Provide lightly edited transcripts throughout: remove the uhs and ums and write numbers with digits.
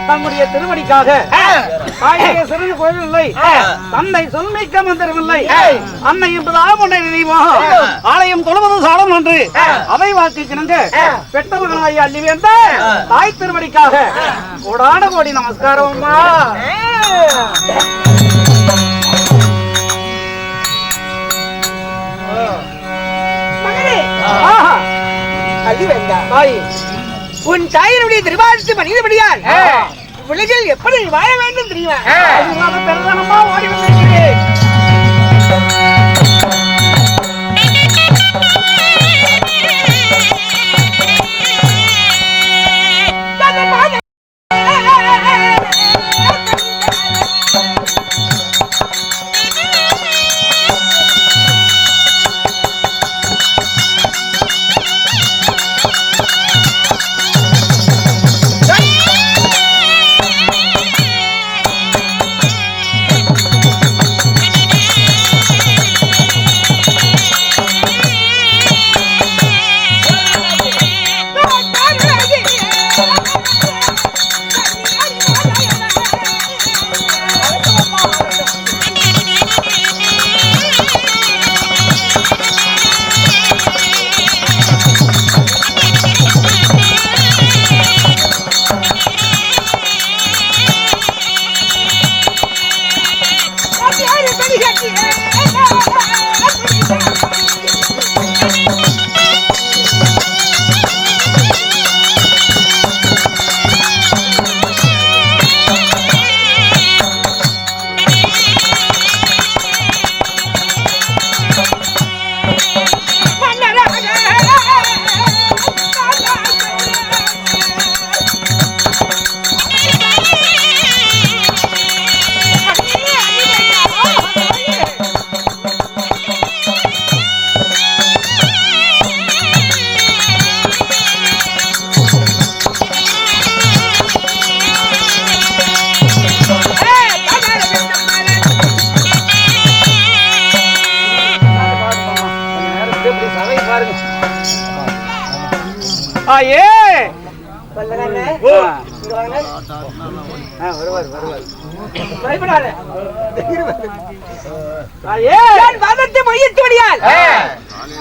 தம்முடைய திருவடிக்காக சிறந்த கோயிலில்லை தன்னை சொல்மிக்க மந்திரமில்லை அன்னை என்பதாக உன்னை நினைவோம் ஆலயம் தொழுவது சாலம் என்று அவை வாக்கு கிணங்க பெற்றவர்களாய் அள்ளி வேந்த தாய் திருவடிக்காக கோடான கோடி நமஸ்காரம். உன் தாயினுடைய திருவாரத்து மனிதபடியால் உலகில் எப்படி வாழ வேண்டும் தெரியுமா? பெருதனமா ஓடி வந்திருக்கிறேன்.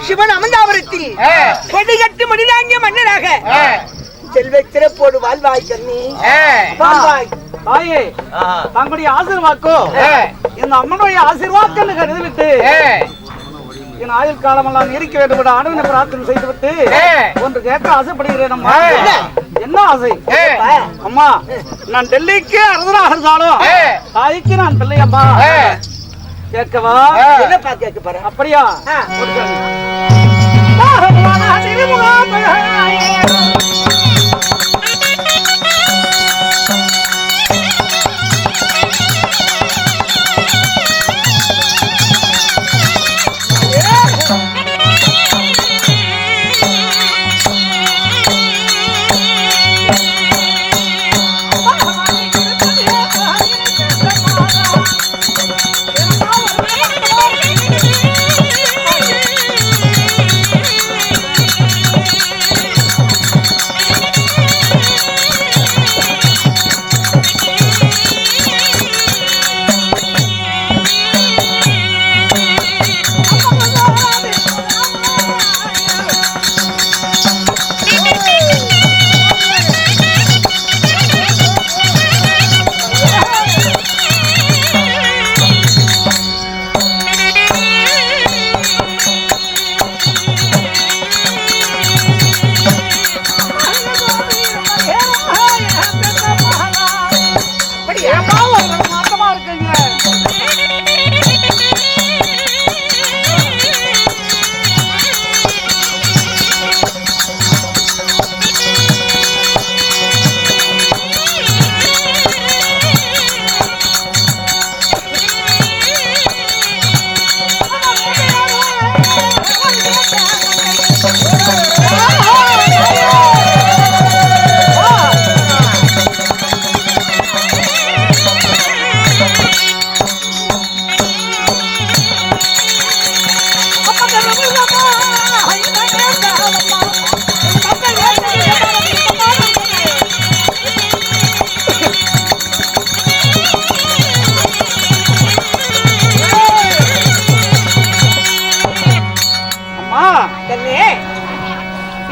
சிவன் அமந்தாபுரத்தில் கொடிகட்டு மணிதாங்கிய மன்னராக செல்வ சிறப்போடு வாழ்வாய் கண்ணி தாயே தங்களுடைய ஆசீர்வாக்கோ இந்த அம்மனுடைய ஆசீர்வாக்கம் கருதிவிட்டு என் ஆயுள் காலமெல்லாம் இருக்க வேண்டும் என்ற அனுவினை பிரார்த்தனை செய்துவிட்டு ஒன்று கேட்க ஆசைப்படுகிறேன் அம்மா. என்ன ஆசை அம்மா? நான் டெல்லிக்கு அரசனாக இருந்தாலும் தாய்க்கு நான் பிள்ளை அம்மா. கேட்கவா? என்னப்பா கேட்க பாரு. அப்படியா?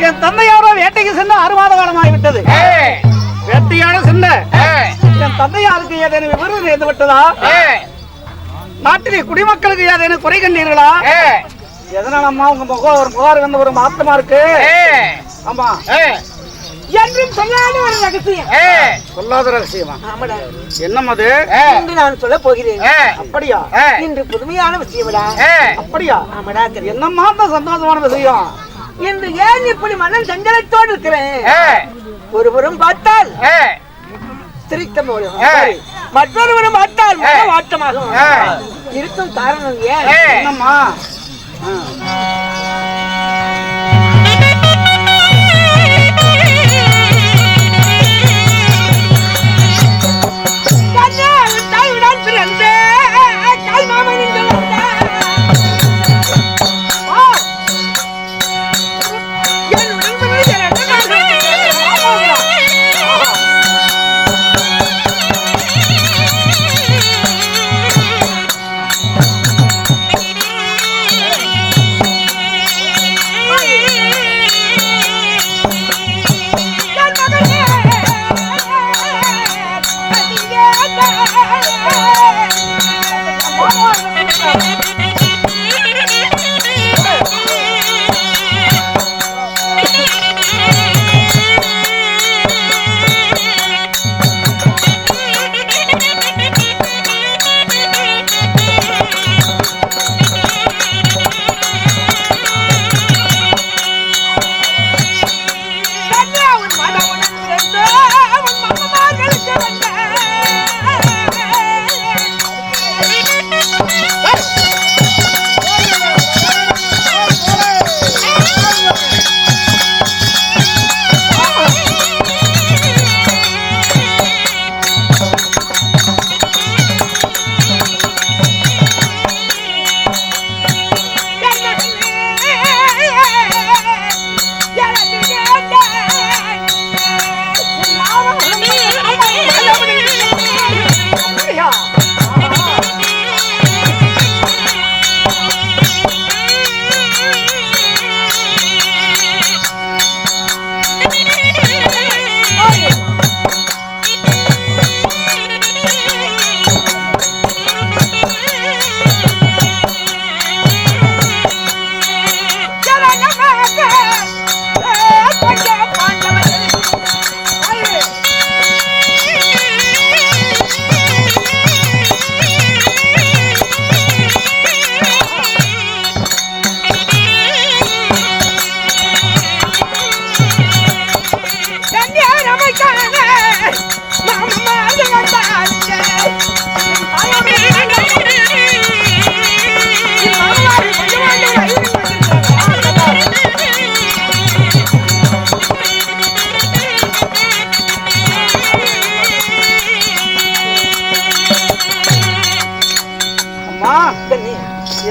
என் தந்தையாரோ வேட்டைக்கு சென்று 6 மாத காலமாகிவிட்டது. வேட்டையான சென்ற என் தந்தையாருக்கு ஏதேனும் விபரீதம் நேர்ந்து விட்டதா? நாட்டிலே குடிமக்களுக்கு ஏதேனும் குறை கண்டீர்களா? எதனால அம்மா உங்க முகம் ஒரு புகார் வந்து ஒரு மாத்தமா இருக்கு? ஆமா, என்றும் சொல்லாத ஒரு ரகசியம். சொல்லாத ரகசியமா? என்னம் அது? என்று நான் சொல்ல போகிறேன். அப்படியா? இன்று புதுமையான விஷயம்டா. அப்படியா? ஆமாடா. என்னம்மா தான் சந்தோஷமான விஷயம்? இன்று ஏன் இப்படி மனம் சஞ்சலத்தோடு இருக்கிறேன்? ஒருவரும் பார்த்தால் சிரித்தம் வரும், மற்றொருவரும் பார்த்தால் வாட்டமாகும். இருக்கும் காரணம் ஏன்? என்னம்மா? தாயுடன் பிறந்த தாய் மாமன்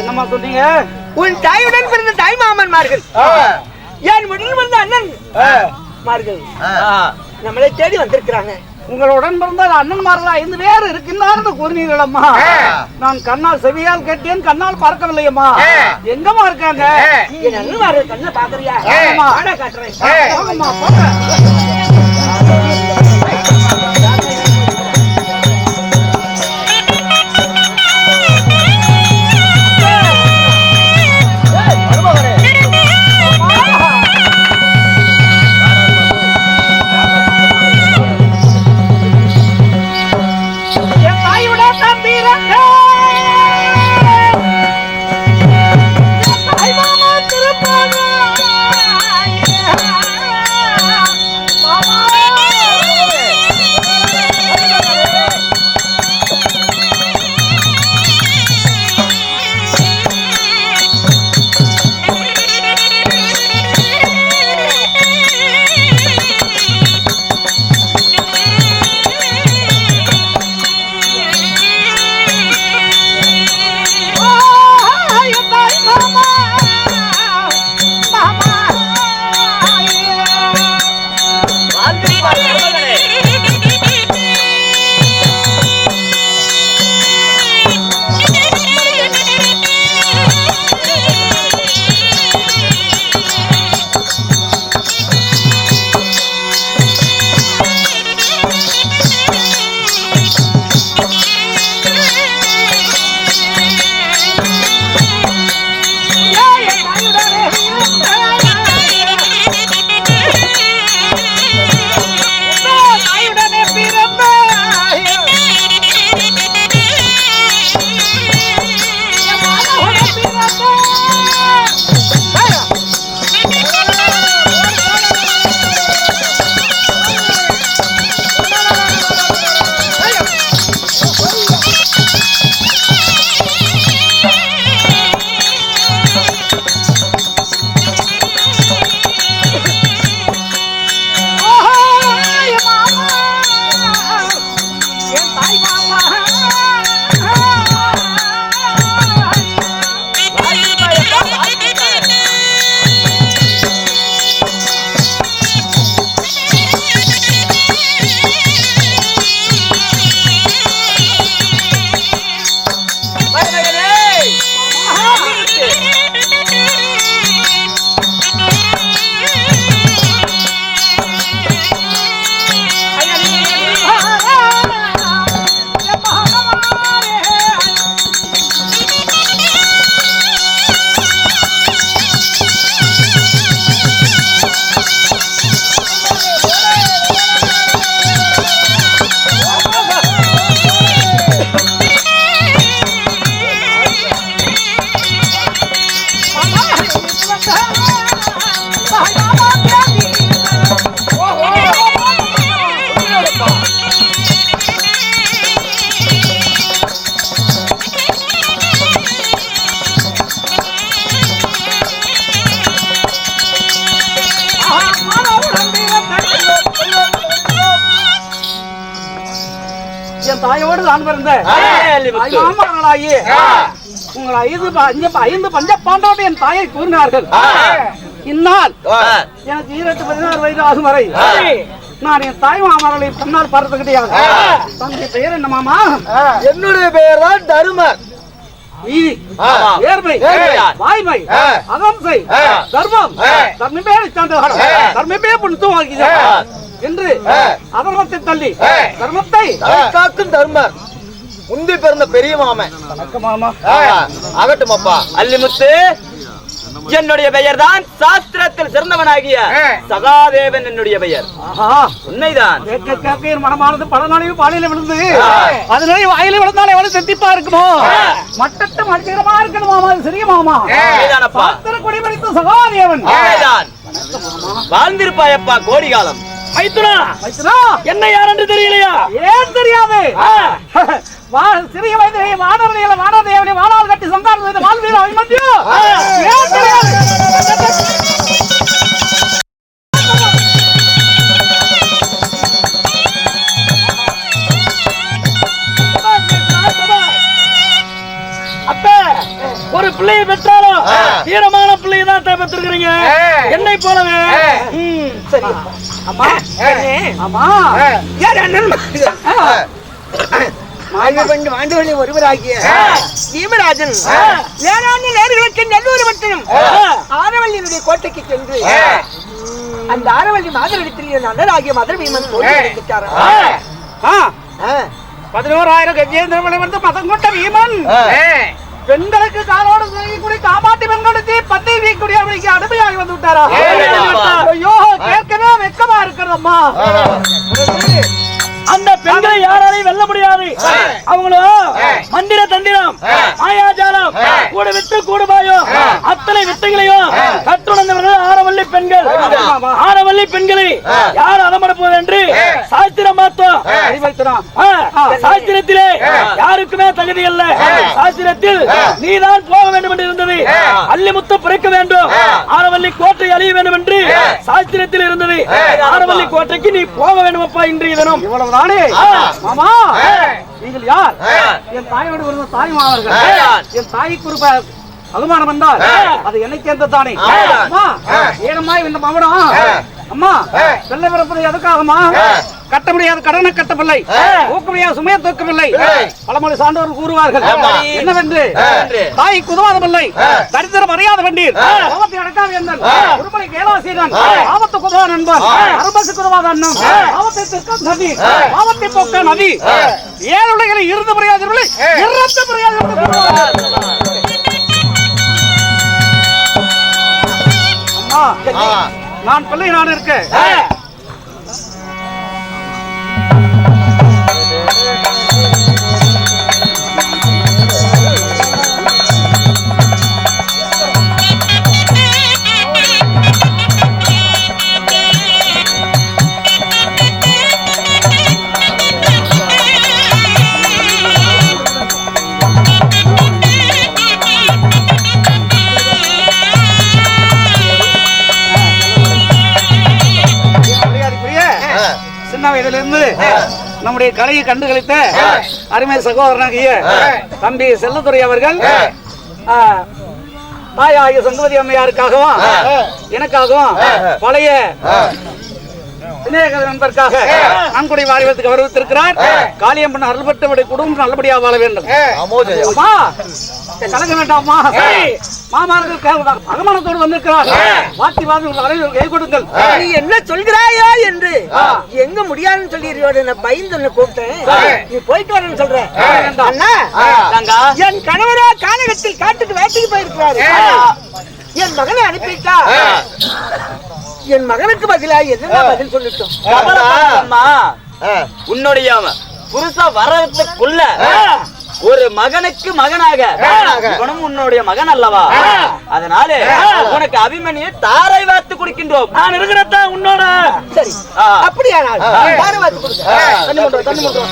என்னம்மா சொன்னீங்க? உன் தாயுடன் பிறந்த தாய் மாமன்மார்கள், என் உடன் பிறந்த அண்ணன் மார்கள் நம்மளை தேடி வந்திருக்கிறாங்க. உங்களுடன் பிறந்த அண்ணன்மார்களா 5 பேர் இருக்கின்றார்னு கூறினீர்களம்மா. நான் கண்ணால் செவியால் கேட்டேன், கண்ணால் பார்க்கவில்லையம்மா. எங்கம்மா இருக்காங்க? என் அண்ணன்மார்கள் கண்ணை பாக்குறியா? காட்டுறேன். தாயோடு நான் பிறந்த மாமனாகி உங்கள் 5 பஞ்ச பாண்டவர்கள் என் தாயை கூறினார்கள். இந்நாள் எனக்கு 16 வயது ஆகும் வரை நான் என் தாய் மாமர்களை கண்ணால் பார்த்தது கிடையாது. தந்தை பெயர் என்ன மாமா? என்னுடைய பெயர் தான் தருமர். நேர்மை, வாய்மை, அகம்சை, தர்மம், தர்மமே தர்மமே புண்ணியமாகிறார் என்று அதர்மத்தை தள்ளி தர்மத்தை காக்கும் தர்மர் முந்தி பிறந்த பெரிய மாமன். மாமா ஆகட்டும் அப்பா. அல்லிமுத்து, என்னுடைய பெயர் தான் சாஸ்திரத்தில் சிறந்தவனாகிய சகாதேவன் என்னுடைய பெயர். உண்மைதான். கேட்க மனமானது பல நாளையும் பாலையில விழுந்து அதனால வாயில விழுந்தாலே எவ்வளவு செத்திப்பா இருக்குமோ மட்டத்தை மட்டிரமா இருக்கணும் மாமா. சிறிய மாமா சாஸ்திர கொடி படித்த சகாதேவன் வாழ்ந்திருப்பாயப்பா கோடி காலம். என்ன யார் என்று தெரியலையா? ஏன் தெரியாது? சிறிய வயது வானவர்களை வானதேவனை வானால் கட்டி சங்காரம் செய்த வாழ்வீர அபிமன்யு ஏன் தெரியாது? ஒரு பிள்ளையை பெற்றாலும் தீரமான பிள்ளையை தான் பெற்றிருக்கிறீங்க என்னை போலவே. சரி அம்மா. ஆமா ஆண்டவனின் ஒருவராகிய பீமராஜன் வேளாண் நேர்களுக்கு நல்லூர் பட்டணம் ஆரவல்லியினுடைய கோட்டைக்கு சென்று அந்த ஆரவல்லி மாதரிடத்தில் அண்ணனாகிய மதுர பீமன் தோல்விட்டார். 11,000 கஜேந்திரமலை வந்து மதம் கொண்ட பீமன் பெண்களுக்கு காலோடு கூடி காப்பாற்றி பெண்களுக்கு பத்தை வீக்கூடிய அவளுக்கு அடிமையாகி வந்து விட்டாரா? ஐயோ கேட்கவே வெக்கமா இருக்கிறதம்மா. அந்த பெண்களை யாராலையும் வெல்ல முடியாது. அவங்களும் மந்திர தந்திரம் மாயாஜாலம் கூட விட்டு கூடுபாயும் அத்தனை வித்தைகளையும் கற்றுணர்ந்தவர்கள் ஆரவல்லி பெண்கள். ஆரவல்லி பெண்களை யார் அதமடப்போது என்று சாஸ்திரம் பார்த்தோம். சாஸ்திரத்திலே யாருக்குமே தகுதி அல்ல. சாஸ்திரத்தில் நீதான் போக வேண்டும் என்று இருந்தது. அல்லிமுத்து பிறக்க வேண்டும், ஆரவல்லி கோட்டை அழிய வேண்டும் என்று சாஸ்திரத்தில் இருந்தது. ஆரவல்லி கோட்டைக்கு நீ போக வேண்டும் அப்பா இன்றைய தினம். மாமா நீங்கள் யார்? என் தாயோடு வருவது தாய் மாவர்கள். என் தாய்க்கு ஒரு அவமானம் வந்தால் அது என்னை சேர்ந்ததானே. ஏனம்மா இந்த மாவனம் அம்மா வெள்ளை பிறப்பது எதுக்காகமா? கட்ட முடியாத கடனை கட்டவில்லை, தூக்க முடியாத சுமையை தூக்கவில்லை. பழமொழி சார்ந்தவர்கள் கூறுவார்கள் என்னவென்று, தாய்க்கு உதவாதவில்லை தரித்திரம் அறியாத வேண்டீர், ஆபத்தை அடக்காத எண்ணன் உருமலை கேளாசீரன், ஆபத்து உதவா நண்பன் அரபசுக்கு உதவாத அண்ணன், ஆபத்தை திருக்கம் நதி, ஆபத்தை போக்க நதி, ஏழுலைகளை இருந்து புரியாதவர்களை இறந்து புரியாதவர்கள். நான் பிள்ளை நான் இருக்கேன். வயதிலிருந்து நம்முடைய கலையை கண்டுகளித்த அருமை சகோதரனாகிய தம்பி செல்லத்துறை அவர்கள் தாயாகிய சங்கவதி அம்மையாருக்காகவும் எனக்காகவும் பழைய நண்பருக்காக நன்கொடை வாரியத்துக்கு வருவித்திருக்கிறார். காளியம்மன் அருள்பட்டவருடைய குடும்பம் நல்லபடியா வாழ வேண்டும். கலங்க வேண்டாமா? மாமார்கள் அகமானத்தோடு வந்திருக்கிறார். வாத்தி வாதி கை கொடுங்கள். நீ என்ன சொல்கிறாயா என்று எங்க முடியாதுன்னு சொல்லி பயந்து கூப்பிட்டேன். நீ போயிட்டு வரேன்னு சொல்றேன். என் கணவரா காலகத்தில் காட்டுக்கு வேட்டைக்கு போயிருக்கிறாரு. என் மகனை அனுப்பிட்டா என் மகனுக்கு பதிலா என்ன பதில் சொல்லிட்டோம். உன்னுடைய புருஷ வரத்துக்குள்ள ஒரு மகனுக்கு மகனாக இவனும் உன்னுடைய மகன் அல்லவா? அதனால உனக்கு அபிமன்யை தாரை வாத்து குடிக்கின்றோம். நான் இருக்கிறத உன்னோட. சரி அப்படியானால் தாரை வாத்து குடிக்க. தண்ணி கொண்டு தண்ணி கொண்டு.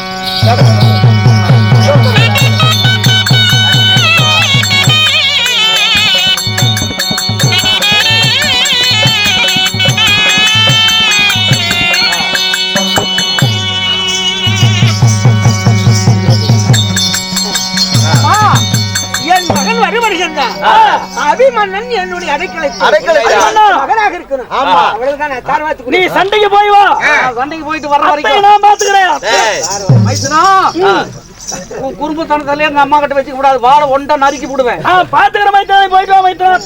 அபிமன்னன் என்னுடைய அடைக்கலை மகனாக இருக்கணும். ஆமா. அவ்வளவுதான் தாரவாத்து நீ சண்டைக்கு போய் வா. சண்டைக்கு போயிட்டு வர்ற வரைக்கும் நான் பாத்துக்கிறேன். மைத்துனா, உன் குறும்புத்தனத்துல எங்க அம்மா கிட்ட வச்சுக்க கூடாது. வாழை ஒண்டா நறுக்கி போடுவேன். பாத்துக்கிறேன் மைத்துனா, போயிட்டு வா மைத்துனா.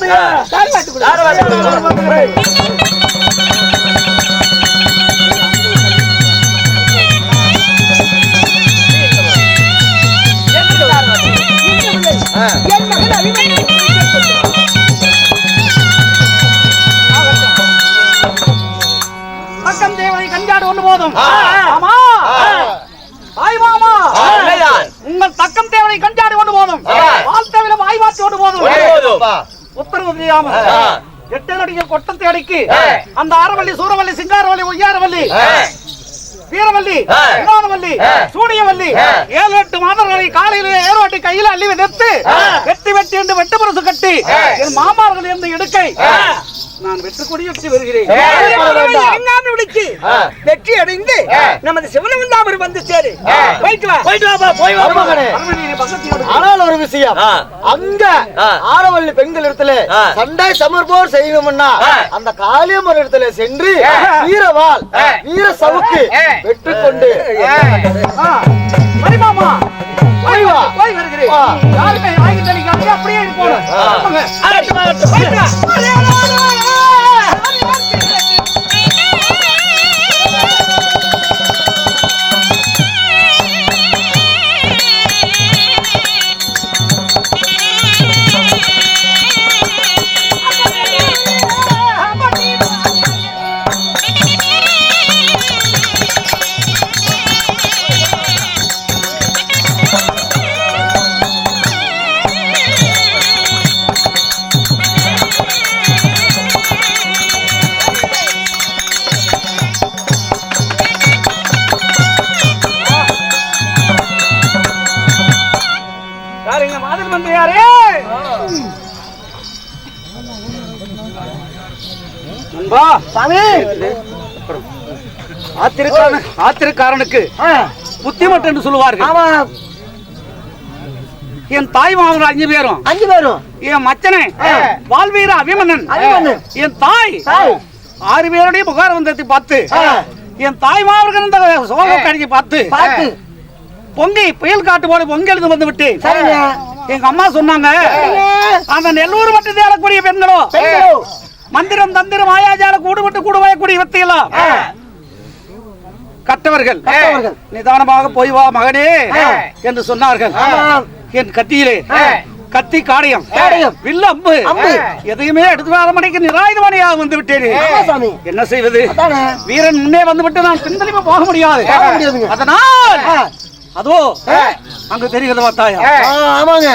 என் மகன் அபிமன்னன் பக்கம் தேவனை கஞ்சாடு ஒண்ணு போதும். ஆமா ஆய் மாமா, உங்கள் தக்கம் தேவனை கஞ்சாடு ஒண்ணு போதும். வாழ்த்தவில வாய்வாச்சு ஒண்ணு போதும். உத்தரவு தெரியாம எட்டடிக்கு கொட்டத்தை அடிக்கு அந்த ஆரவல்லி சூரவல்லி சிங்காரவல்லி ஒய்யாரவல்லி வீரவல்லி வினோதவல்லி சூடியவல்லி 7-8 மாதர்களை காலையில ஏரோட்டி கையில அள்ளி நிறுத்து வெட்டி வெட்டி என்று வெட்டு பரசு கட்டி என் மாமார்கள் இருந்த இடுக்கை நான் வெற்றி கொடி வெற்றி வருகிறேன். வெற்றி அடைந்து நமது சிவனவந்தாபுரம் வந்து சேரு. போயிட்டு வா. போய் வா மகனே. ஆனால் ஒரு விஷயம், அங்க ஆரவல்லி பெண்கள் இடத்துல சண்டை சமர்ப்போர் செய்வோம்னா அந்த காளியம்மன் இடத்துல சென்று வீரவாள் வீர சவுக்கு வெற்றி கொண்டு மாமா போய் வா. போய் வருகிறேன். யாருமே வாங்கி தள்ளிக்காம அப்படியே இருக்கணும். ஆத்திரக்காரனுக்கு புத்திமட்டு என்று சொல்லுவார்கள். என் தாய் மாமன் 5 பேரும் என் மச்சனை வாழ்வீர அபிமன்னன் என் தாய் 6 பேருடைய புகார் வந்ததை பார்த்து என் தாய் மாமர்கள் இந்த சோக கடிச்சு பார்த்து பொங்கி புயல் காட்டு போல பொங்கி எழுந்து வந்து விட்டு எங்க அம்மா சொன்னாங்க, அந்த நெல்லூர் மட்டும் தேடக்கூடிய பெண்களோ மந்திரம் தந்திரம் மாயாஜால கூடுபட்டு கூடுவாயக்கூடிய வித்தையெல்லாம் கற்றவர்கள் நிதானமாக போய் வா மகனே என்று சொன்னார்கள். என் கத்தியிலே கத்தி காடையம் வில்ல அம்பு எதையுமே எடுத்து வர மணிக்கு நிராயுதமணியாக வந்து விட்டேன். என்ன செய்வது? வீரன் முன்னே வந்து விட்டு நான் பின்தளிப்பு போக முடியாது. அதனால் அதோ அங்க தெரிகிறது பார்த்தாயா? ஆமாங்க.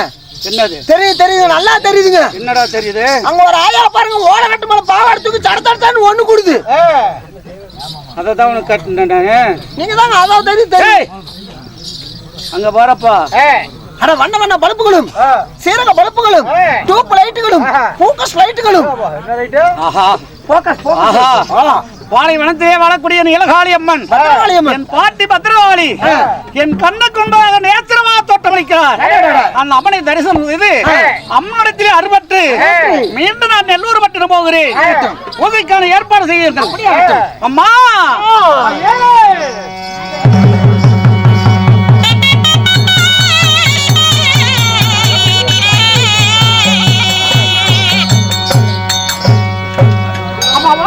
என்னது? தெரியுது நல்லா தெரியுதுங்க. என்னடா தெரியுது? அங்க ஒரு ஆயா பாருங்க, ஓட கட்டு மேல பாவாடத்துக்கு தடத்தடத்தான்னு ஒண்ணு கொடுது. அததான் உனக்கு கட்டுனேன். நீங்க தாங்க அதான் தெரியும். அங்க பாரப்பா, அட வண்ண வண்ண பல்புகளும் சீரக பல்புகளும் டியூப் லைட்டுகளும் ஃபோக்கஸ் லைட்டுகளும். ஆஹா ஆஹா, பாலைவனத்திலே வாழக்கூடிய நீலகாளி அம்மன் என் பாட்டி பத்திரகாளி என் கண்ணுக்குண்டாக நேத்திரமா தோட்டமளிக்கிறார். அந்த அம்மனை தரிசனம் செய்து அம்மனிடத்திலே அறுபட்டு மீண்டும் நான் நெல்லூர் பட்டினம் போகிறேன். பூஜைக்கான ஏற்பாடு செய்கிறேன். அம்மா அம்மா